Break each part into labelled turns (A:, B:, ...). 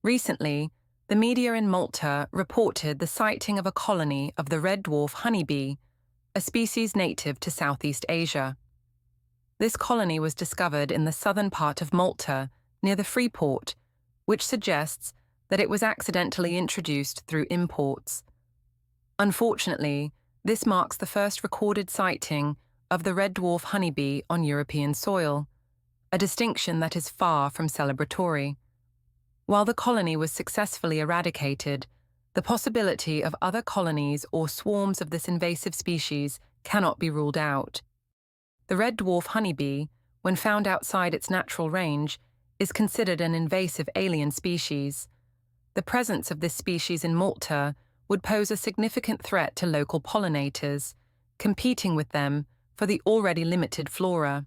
A: Recently, the media in Malta reported the sighting of a colony of the Red Dwarf Honey Bee, a species native to Southeast Asia. This colony was discovered in the southern part of Malta, near the Freeport, which suggests that it was accidentally introduced through imports. Unfortunately, this marks the first recorded sighting of the Red Dwarf Honey Bee on European soil, a distinction that is far from celebratory. While the colony was successfully eradicated, the possibility of other colonies or swarms of this invasive species cannot be ruled out. The red dwarf honeybee, when found outside its natural range, is considered an invasive alien species. The presence of this species in Malta would pose a significant threat to local pollinators, competing with them for the already limited flora.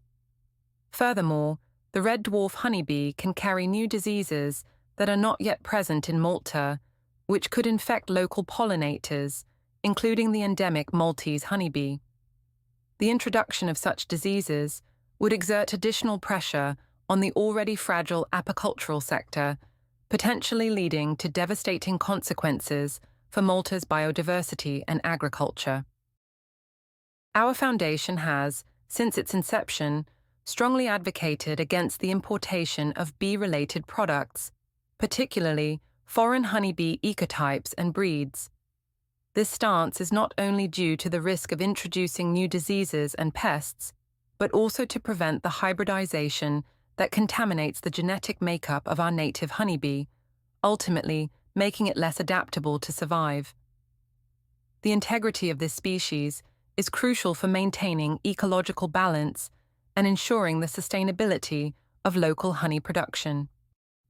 A: Furthermore, the red dwarf honeybee can carry new diseases that are not yet present in Malta, which could infect local pollinators, including the endemic Maltese honey bee. The introduction of such diseases would exert additional pressure on the already fragile apicultural sector, potentially leading to devastating consequences for Malta's biodiversity and agriculture. Our foundation has, since its inception, strongly advocated against the importation of bee-related products, particularly foreign honeybee ecotypes and breeds. This stance is not only due to the risk of introducing new diseases and pests, but also to prevent the hybridization that contaminates the genetic makeup of our native honeybee, ultimately making it less adaptable to survive. The integrity of this species is crucial for maintaining ecological balance and ensuring the sustainability of local honey production.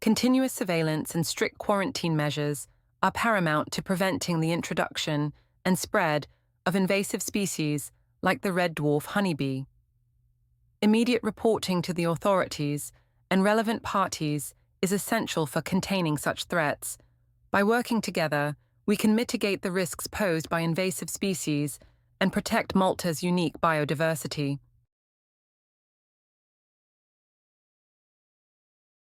A: Continuous surveillance and strict quarantine measures are paramount to preventing the introduction and spread of invasive species like the red dwarf honeybee. Immediate reporting to the authorities and relevant parties is essential for containing such threats. By working together, we can mitigate the risks posed by invasive species and protect Malta's unique biodiversity.